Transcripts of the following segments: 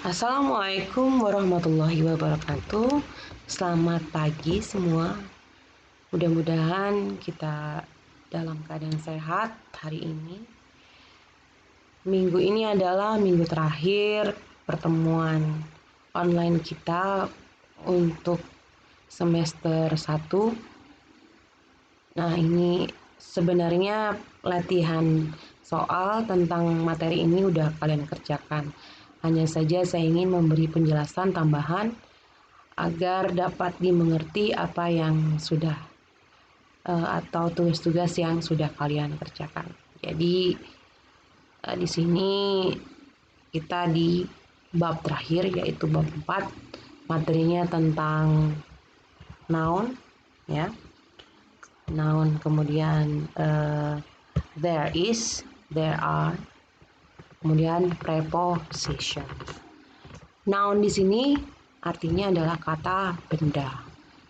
Assalamualaikum warahmatullahi wabarakatuh. Selamat pagi semua. Mudah-mudahan kita dalam keadaan sehat hari ini. Minggu ini adalah minggu terakhir pertemuan online kita untuk semester 1. Nah, ini sebenarnya latihan soal tentang materi ini udah kalian kerjakan. Hanya saja saya ingin memberi penjelasan tambahan agar dapat dimengerti apa yang sudah atau tugas-tugas yang sudah kalian kerjakan. Jadi di sini kita di bab terakhir yaitu bab 4, materinya tentang noun ya. Noun, kemudian there is, there are, kemudian preposition. Noun di sini artinya adalah kata benda.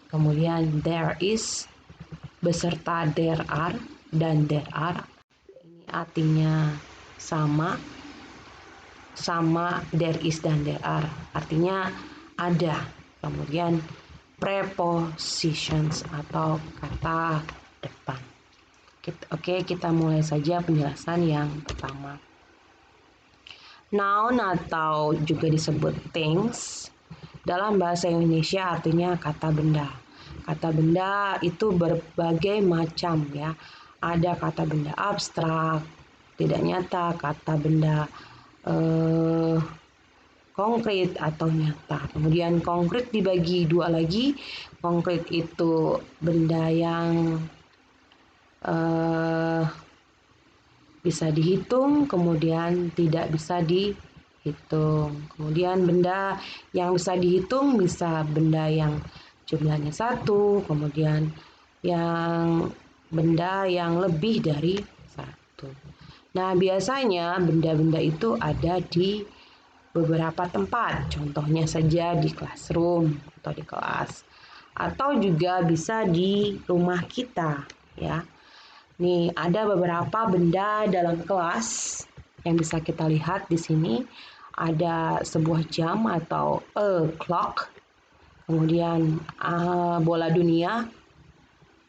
Kemudian there is beserta there are dan there are. Ini artinya sama there is dan there are. Artinya ada. Kemudian prepositions atau kata depan. Oke, kita mulai saja penjelasan yang pertama. Noun atau juga disebut things dalam bahasa Indonesia artinya kata benda. Kata benda itu berbagai macam ya. Ada kata benda abstrak, tidak nyata, kata benda konkret atau nyata. Kemudian konkret dibagi dua lagi. Konkret itu benda yang bisa dihitung, kemudian tidak bisa dihitung. Kemudian benda yang bisa dihitung bisa benda yang jumlahnya 1, kemudian yang benda yang lebih dari 1. Nah, biasanya benda-benda itu ada di beberapa tempat. Contohnya saja di classroom atau di kelas. Atau juga bisa di rumah kita, ya. Nih, ada beberapa benda dalam kelas yang bisa kita lihat di sini. Ada sebuah jam atau a clock, kemudian bola dunia,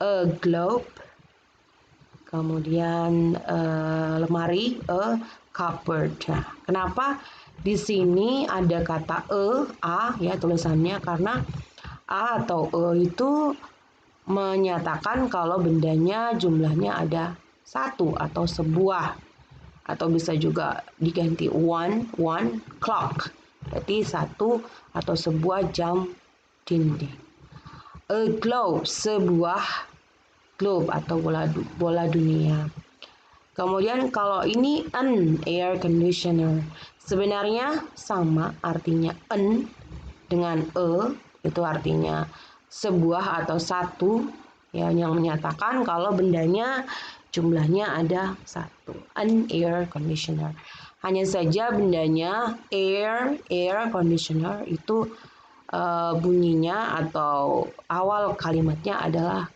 a globe, kemudian lemari, a cupboard. Nah, kenapa di sini ada kata a ya tulisannya? Karena a atau itu menyatakan kalau bendanya jumlahnya ada 1 atau sebuah, atau bisa juga diganti one clock, berarti 1 atau sebuah jam dinding. A globe, sebuah globe atau bola dunia. Kemudian kalau ini an air conditioner, sebenarnya sama artinya an dengan itu artinya sebuah atau 1 ya, yang menyatakan kalau bendanya jumlahnya ada 1. An air conditioner. Hanya saja bendanya air conditioner itu bunyinya atau awal kalimatnya adalah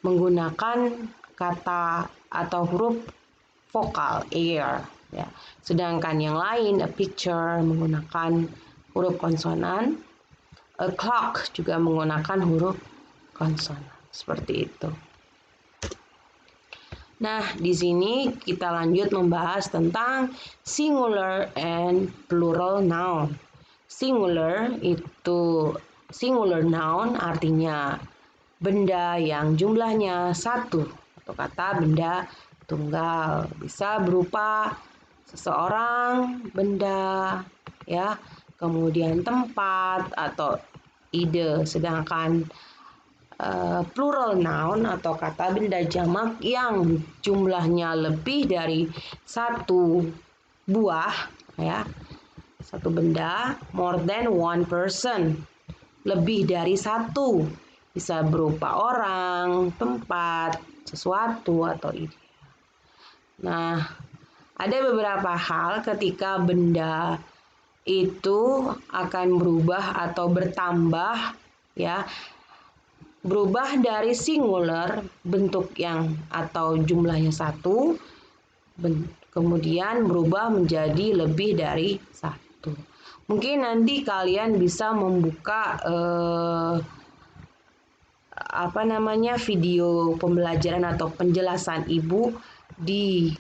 menggunakan kata atau huruf vokal air ya. Sedangkan yang lain a picture menggunakan huruf konsonan, a clock juga menggunakan huruf konsonan. Seperti itu. Nah, di sini kita lanjut membahas tentang singular and plural noun. Singular noun artinya benda yang jumlahnya 1 atau kata benda tunggal. Bisa berupa seseorang, benda, ya, kemudian tempat atau ide. Sedangkan plural noun atau kata benda jamak yang jumlahnya lebih dari 1 buah, ya, 1 benda, more than one person, lebih dari 1, bisa berupa orang, tempat, sesuatu, atau ide. Nah, ada beberapa hal ketika benda itu akan berubah atau bertambah, ya, berubah dari singular bentuk yang atau jumlahnya 1, kemudian berubah menjadi lebih dari 1. Tuh. Mungkin nanti kalian bisa membuka video pembelajaran atau penjelasan Ibu di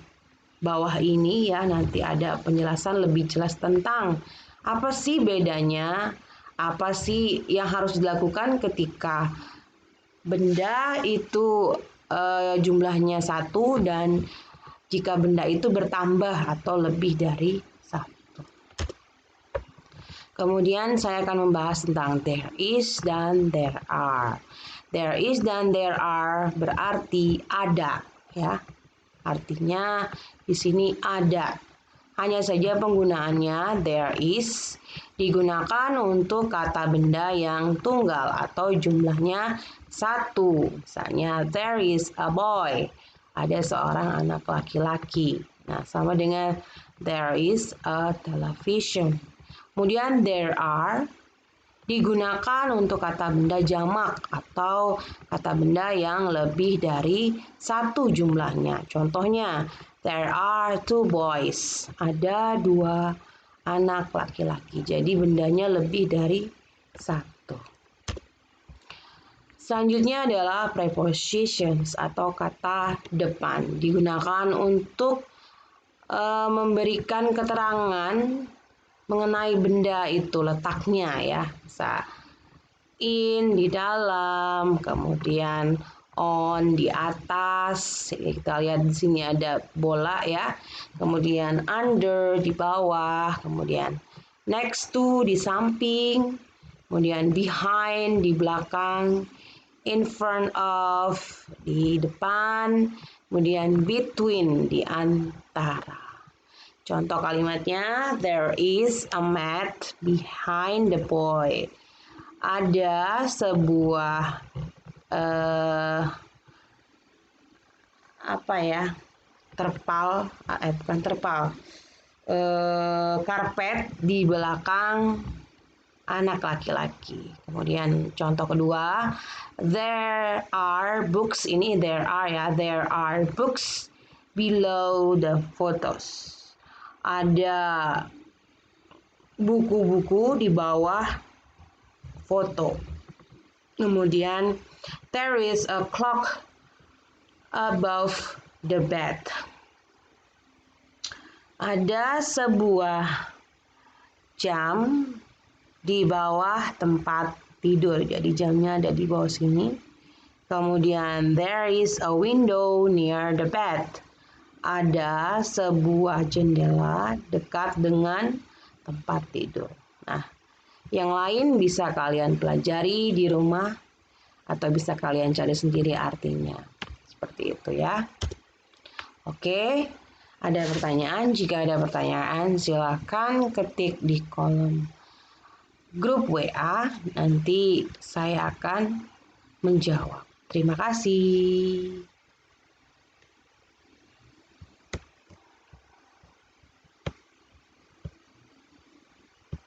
bawah ini ya. Nanti ada penjelasan lebih jelas tentang apa sih bedanya, apa sih yang harus dilakukan ketika benda itu jumlahnya 1 dan jika benda itu bertambah atau lebih dari 1. Kemudian saya akan membahas tentang there is dan there are. There is dan there are berarti ada, ya. Artinya di sini ada. Hanya saja penggunaannya there is digunakan untuk kata benda yang tunggal atau jumlahnya 1. Misalnya there is a boy. Ada seorang anak laki-laki. Nah, sama dengan there is a television. Kemudian there are digunakan untuk kata benda jamak atau kata benda yang lebih dari 1 jumlahnya. Contohnya, there are 2 boys. Ada 2 anak laki-laki. Jadi bendanya lebih dari 1. Selanjutnya adalah prepositions atau kata depan. Digunakan untuk memberikan keterangan mengenai benda itu, letaknya ya. Bisa in di dalam, kemudian on di atas. Kita lihat di sini ada bola ya. Kemudian under di bawah, kemudian next to di samping, kemudian behind di belakang, in front of di depan, kemudian between di antara. Contoh kalimatnya, there is a mat behind the boy. Ada sebuah terpal, bukan terpal, karpet di belakang anak laki-laki. Kemudian contoh kedua, there are books. Ini there are ya, there are books below the photos. Ada buku-buku di bawah foto. Kemudian there is a clock above the bed. Ada sebuah jam di bawah tempat tidur. Jadi jamnya ada di bawah sini. Kemudian there is a window near the bed. Ada sebuah jendela dekat dengan tempat tidur. Nah, yang lain bisa kalian pelajari di rumah atau bisa kalian cari sendiri artinya. Seperti itu ya. Oke, ada pertanyaan? Jika ada pertanyaan, silakan ketik di kolom grup WA. Nanti saya akan menjawab. Terima kasih.